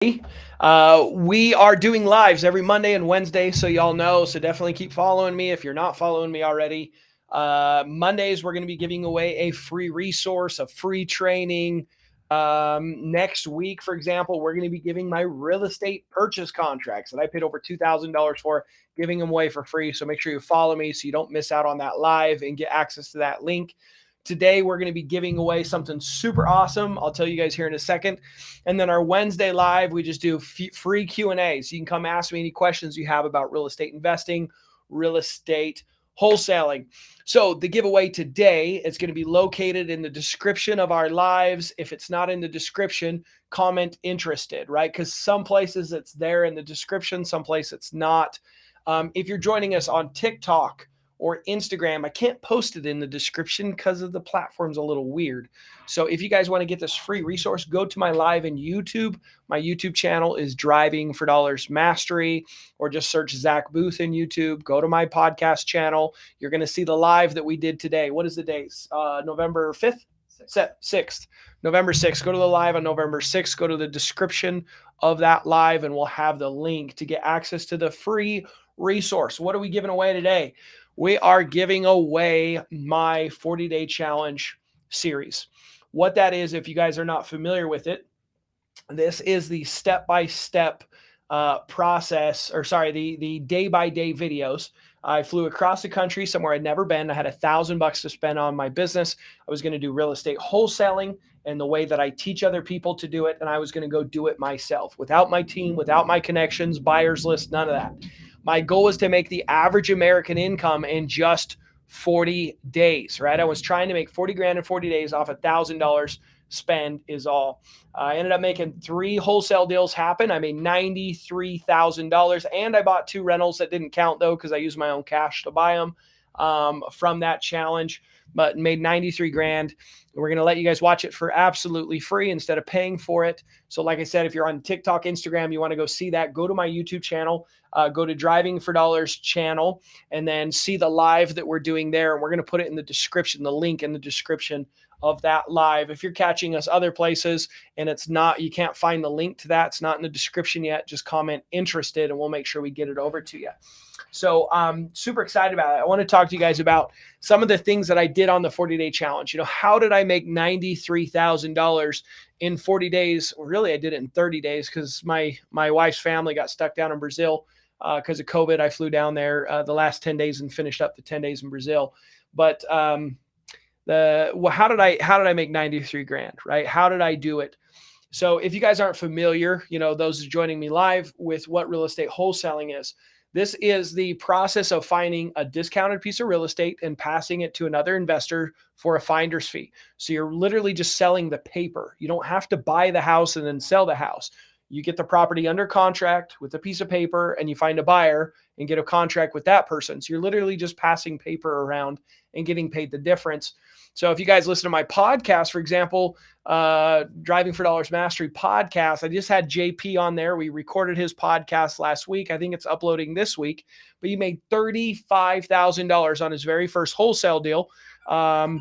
We are doing lives every Monday and Wednesday, so y'all know. So definitely keep following me if you're not following me already. Mondays, we're going to be giving away a free resource, a free training. Next week, for example, we're going to be giving my real estate purchase contracts that I paid over $2,000 for, giving them away for free. So make sure you follow me so you don't miss out on that live and get access to that link. Today, we're going to be giving away something super awesome. I'll tell you guys here in a second. And then our Wednesday live, we just do free Q&As. You can come ask me any questions you have about real estate investing, real estate wholesaling. So the giveaway today is going to be located in the description of our lives. If it's not in the description, comment interested, right? Because some places it's there in the description, some place it's not. If you're joining us on TikTok or Instagram, I can't post it in the description because of the platform's a little weird. So if you guys want to get this free resource, go to my live in YouTube. My YouTube channel is Driving for Dollars Mastery, or just search Zach Booth in YouTube. Go to my podcast channel. You're going to see the live that we did today. What is the dates? November 5th? 6th. November 6th. Go to the live on November 6th. Go to the description of that live, and we'll have the link to get access to the free resource. What are we giving away today? We are giving away my 40-day challenge series. What that is, if you guys are not familiar with it, this is the step-by-step process, or sorry, the day-by-day videos. I flew across the country somewhere I'd never been. I had $1,000 to spend on my business. I was going to do real estate wholesaling and the way that I teach other people to do it, and I was going to go do it myself without my team, without my connections, buyers list, none of that. My goal was to make the average American income in just 40 days, right? I was trying to make 40 grand in 40 days off $1,000 spend is all. I ended up making 3 wholesale deals happen. I made $93,000, and I bought 2 rentals that didn't count though, because I used my own cash to buy them from that challenge, but made 93 grand. We're going to let you guys watch it for absolutely free instead of paying for it. So like I said, if you're on TikTok, Instagram, you want to go see that, go to my YouTube channel, go to Driving for Dollars channel, and then see the live that we're doing there. And we're going to put it in the description, the link in the description of that live. If you're catching us other places and it's not, you can't find the link to that, it's not in the description yet, just comment interested and we'll make sure we get it over to you. So I'm super excited about it. I want to talk to you guys about some of the things that I did on the 40-day challenge. You know, how did I make $93,000 in 40 days? Well, really, I did it in 30 days because my wife's family got stuck down in Brazil because of COVID. I flew down there the last 10 days and finished up the 10 days in Brazil. But how did I make 93 grand, right? How did I do it? So if you guys aren't familiar, you know, those joining me live with what real estate wholesaling is, this is the process of finding a discounted piece of real estate and passing it to another investor for a finder's fee. So you're literally just selling the paper. You don't have to buy the house and then sell the house. You get the property under contract with a piece of paper and you find a buyer and get a contract with that person. So you're literally just passing paper around and getting paid the difference. So if you guys listen to my podcast, for example, Driving for Dollars Mastery podcast, I just had JP on there. We recorded his podcast last week. I think it's uploading this week, but he made $35,000 on his very first wholesale deal. So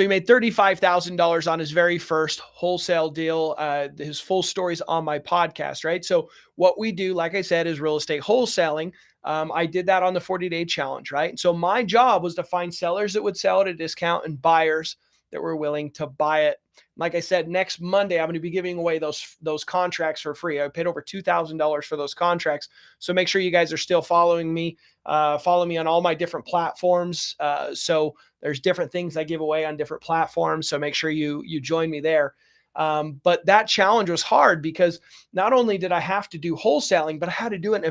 he made $35,000 on his very first wholesale deal. His full story's on my podcast, right? So what we do, like I said, is real estate wholesaling. I did that on the 40-day challenge, right? So my job was to find sellers that would sell at a discount and buyers that were willing to buy it. Like I said, next Monday, I'm going to be giving away those contracts for free. I paid over $2,000 for those contracts. So make sure you guys are still following me. Follow me on all my different platforms. So there's different things I give away on different platforms. So make sure you join me there. But that challenge was hard because not only did I have to do wholesaling, but I had to do it in a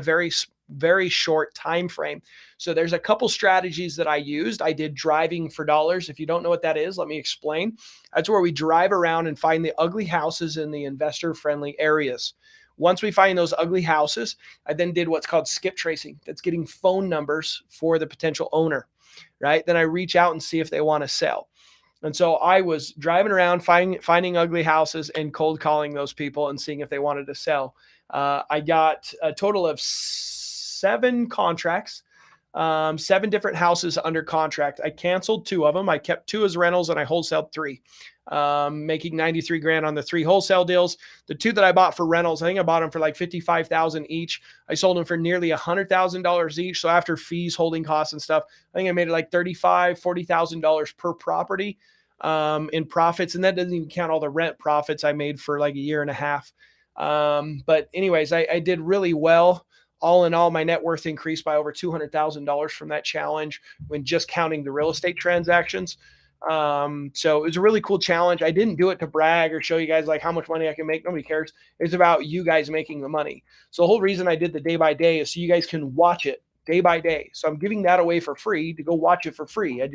very short time frame. So there's a couple strategies that I used. I did Driving for Dollars. If you don't know what that is, let me explain. That's where we drive around and find the ugly houses in the investor-friendly areas. Once we find those ugly houses, I then did what's called skip tracing. That's getting phone numbers for the potential owner, right? Then I reach out and see if they want to sell. And so I was driving around, finding ugly houses and cold calling those people and seeing if they wanted to sell. I got a total of 7 contracts, 7 different houses under contract. I canceled 2 of them. I kept 2 as rentals and I wholesaled 3. making 93 grand on the 3 wholesale deals. The 2 that I bought for rentals, I think I bought them for like 55,000 each. I sold them for nearly $100,000 each. So after fees, holding costs and stuff, I think I made it like $40,000 per property in profits. And that doesn't even count all the rent profits I made for like a year and a half. But anyways, I did really well. All in all, my net worth increased by over $200,000 from that challenge when just counting the real estate transactions. So it was a really cool challenge. I didn't do it to brag or show you guys like how much money I can make. Nobody cares. It's about you guys making the money. So the whole reason I did the day by day is so you guys can watch it day by day. So I'm giving that away for free to go watch it for free. I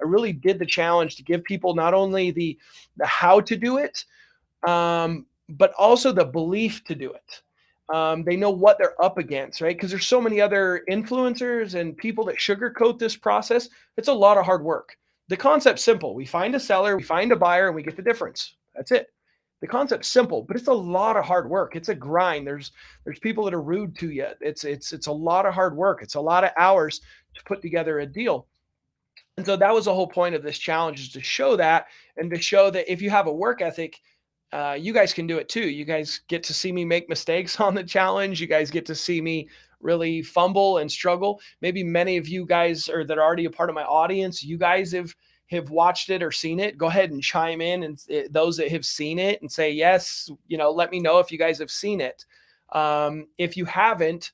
really did the challenge to give people not only the how to do it, but also the belief to do it. They know what they're up against, right? Because there's so many other influencers and people that sugarcoat this process. It's a lot of hard work. The concept's simple. We find a seller, we find a buyer, and we get the difference. That's it. The concept's simple, but it's a lot of hard work. It's a grind. There's people that are rude to you. It's a lot of hard work. It's a lot of hours to put together a deal. And so that was the whole point of this challenge, is to show that, and to show that if you have a work ethic, you guys can do it too. You guys get to see me make mistakes on the challenge. You guys get to see me really fumble and struggle. Maybe many of you guys are that are already a part of my audience. You guys have watched it or seen it. Go ahead and chime in, and those that have seen it, and say yes. Let me know if you guys have seen it. If you haven't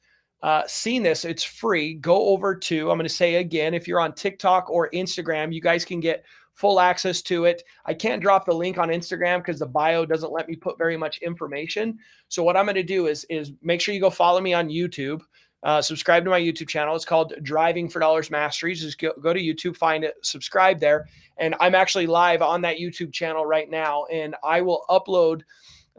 seen this, it's free. Go over to, I'm going to say again, if you're on TikTok or Instagram, you guys can get full access to it. I can't drop the link on Instagram because the bio doesn't let me put very much information. So what I'm going to do is make sure you go follow me on YouTube. Subscribe to my YouTube channel. It's called Driving for Dollars Masteries. Just go to YouTube, find it, subscribe there. And I'm actually live on that YouTube channel right now. And I will upload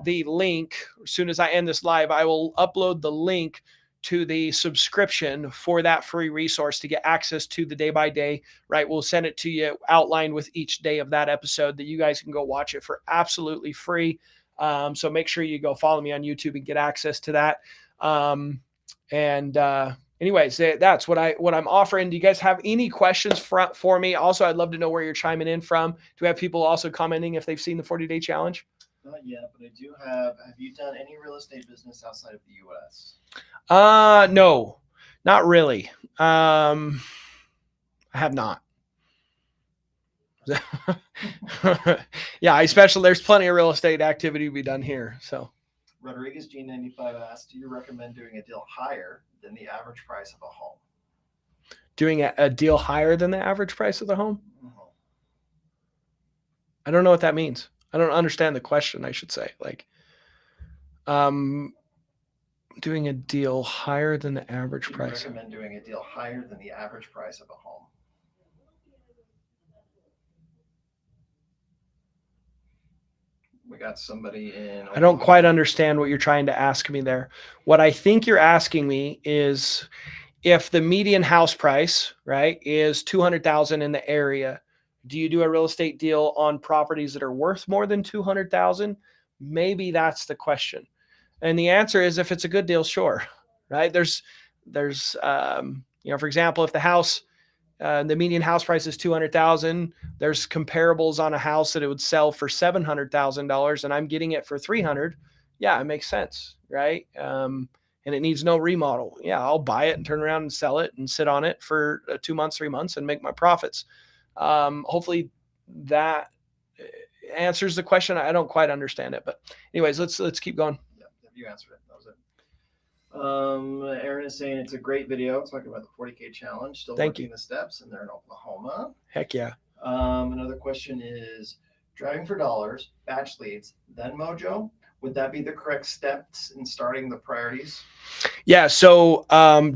the link as soon as I end this live. I will upload the link to the subscription for that free resource to get access to the day by day, right? We'll send it to you outlined with each day of that episode that you guys can go watch it for absolutely free. So make sure you go follow me on YouTube and get access to that. Anyways, that's what I'm offering. Do you guys have any questions for me? Also, I'd love to know where you're chiming in from. Do we have people also commenting if they've seen the 40-day challenge? Not yet, but I do have you done any real estate business outside of the U.S.? No, not really. I have not. Yeah, especially there's plenty of real estate activity to be done here. So Rodriguez G95 asked, do you recommend doing a deal higher than the average price of a home? Doing a deal higher than the average price of the home? Mm-hmm. I don't know what that means. I don't understand the question, I should say. Like, doing a deal higher than the average price. I recommend doing a deal higher than the average price of a home. We got somebody in. I don't quite understand what you're trying to ask me there. What I think you're asking me is if the median house price, right, is $200,000 in the area, do you do a real estate deal on properties that are worth more than $200,000? Maybe that's the question. And the answer is, if it's a good deal, sure. Right. There's, for example, if the house, the median house price is $200,000, there's comparables on a house that it would sell for $700,000 and I'm getting it for $300,000. Yeah, it makes sense. Right. And it needs no remodel. Yeah. I'll buy it and turn around and sell it and sit on it for 2 months, 3 months and make my profits. Hopefully that answers the question. I don't quite understand it, but anyways, let's keep going. You answered it. That was it. Aaron is saying it's a great video talking about the 40K challenge. Still working the steps, and they're in Oklahoma. Heck yeah. Another question is driving for dollars, batch leads, then Mojo. Would that be the correct steps in starting the priorities? Yeah. So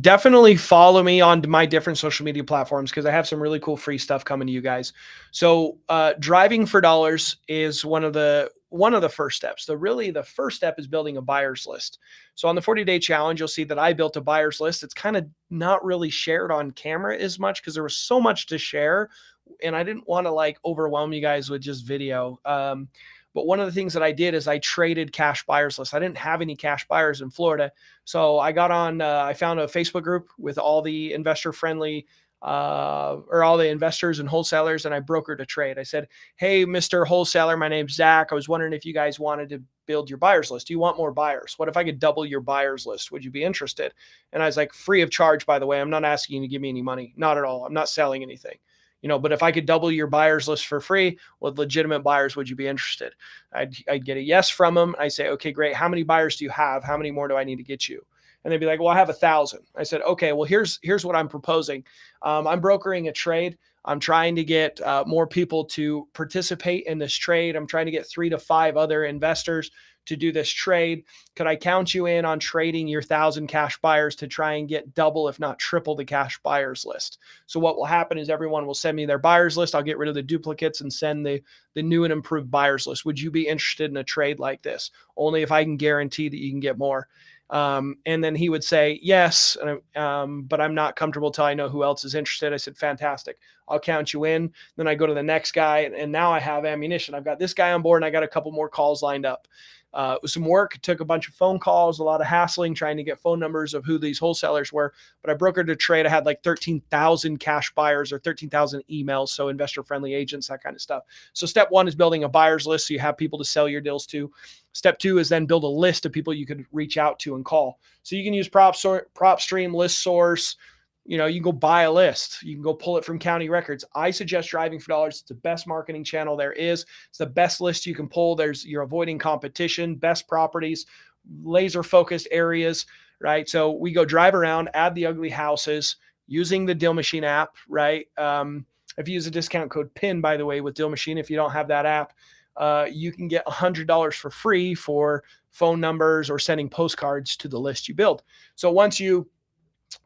definitely follow me on my different social media platforms because I have some really cool free stuff coming to you guys. So driving for dollars is one of the first steps. The first step is building a buyer's list. So on the 40-day challenge, you'll see that I built a buyer's list. It's kind of not really shared on camera as much because there was so much to share and I didn't want to like overwhelm you guys with just video. But one of the things that I did is I traded cash buyers lists. I didn't have any cash buyers in Florida. So I got on, I found a Facebook group with all the investor friendly or all the investors and wholesalers, and I brokered a trade. I said, hey, Mr. Wholesaler, my name's Zach. I was wondering if you guys wanted to build your buyers list. Do you want more buyers? What if I could double your buyers list? Would you be interested? And I was like, free of charge, by the way. I'm not asking you to give me any money. Not at all. I'm not selling anything. But if I could double your buyers list for free with legitimate buyers, would you be interested? I'd get a yes from them. I say, okay, great. How many buyers do you have? How many more do I need to get you? And they'd be like, well, I have 1,000. I said, okay, well, here's what I'm proposing. I'm brokering a trade. I'm trying to get more people to participate in this trade. I'm trying to get 3 to 5 other investors to do this trade. Could I count you in on trading your 1,000 cash buyers to try and get double, if not triple, the cash buyers list? So what will happen is everyone will send me their buyers list. I'll get rid of the duplicates and send the new and improved buyers list. Would you be interested in a trade like this? Only if I can guarantee that you can get more. And then he would say, yes, but I'm not comfortable till I know who else is interested. I said, fantastic. I'll count you in. Then I go to the next guy, and now I have ammunition. I've got this guy on board, and I got a couple more calls lined up. It was some work. It took a bunch of phone calls, a lot of hassling, trying to get phone numbers of who these wholesalers were. But I brokered a trade. I had like 13,000 cash buyers or 13,000 emails, so investor-friendly agents, that kind of stuff. So step one is building a buyer's list so you have people to sell your deals to. Step two is then build a list of people you could reach out to and call. So you can use PropStream, List Source. You can go buy a list. You can go pull it from county records. I suggest Driving for Dollars. It's the best marketing channel there is. It's the best list you can pull. You're avoiding competition, best properties, laser focused areas, right? So we go drive around, add the ugly houses using the Deal Machine app, right? If you use a discount code PIN, by the way, with Deal Machine, if you don't have that app, you can get $100 for free for phone numbers or sending postcards to the list you build. So once you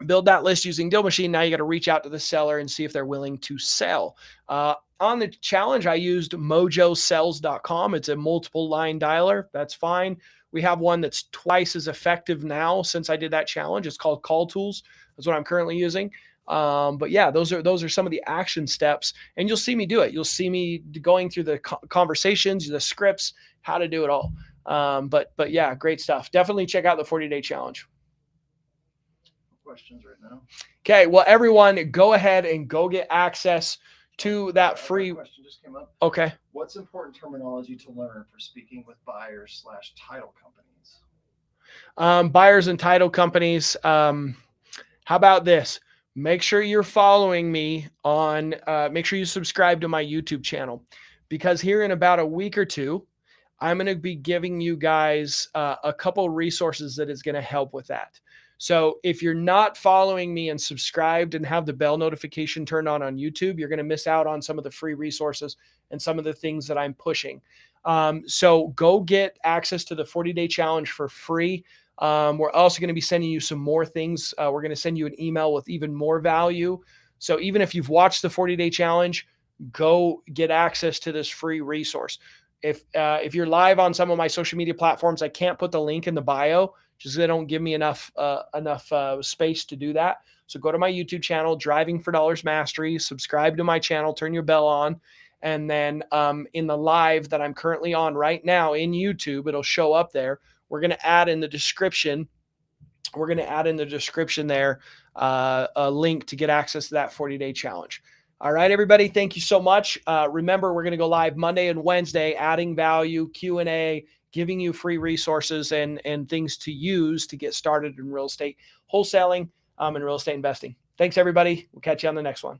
build that list using Deal Machine, now you got to reach out to the seller and see if they're willing to sell. On the challenge, I used mojosells.com. It's a multiple line dialer. That's fine. We have one that's twice as effective now since I did that challenge. It's called Call Tools. That's what I'm currently using. But yeah, those are some of the action steps, and you'll see me do it. You'll see me going through the conversations, the scripts, how to do it all. But yeah, great stuff. Definitely check out the 40-day challenge. Questions right now. Okay, well, everyone, go ahead and go get access to that free. Question just came up. Okay. What's important terminology to learn for speaking with buyers/title companies? Buyers and title companies. How about this? Make sure you're following me on. Make sure you subscribe to my YouTube channel, because here in about a week or two, I'm going to be giving you guys a couple resources that is going to help with that. So if you're not following me and subscribed and have the bell notification turned on YouTube, you're going to miss out on some of the free resources and some of the things that I'm pushing. So go get access to the 40-day challenge for free. We're also going to be sending you some more things. We're going to send you an email with even more value. So even if you've watched the 40-day challenge, go get access to this free resource. If you're live on some of my social media platforms, I can't put the link in the bio just because they don't give me enough space to do that. So go to my YouTube channel, Driving for Dollars Mastery, subscribe to my channel, turn your bell on. And then in the live that I'm currently on right now in YouTube, it'll show up there. We're going to add in the description. We're going to add in the description there a link to get access to that 40-day challenge. All right, everybody, thank you so much. Remember, we're going to go live Monday and Wednesday, adding value, Q&A, giving you free resources and things to use to get started in real estate wholesaling and real estate investing. Thanks, everybody. We'll catch you on the next one.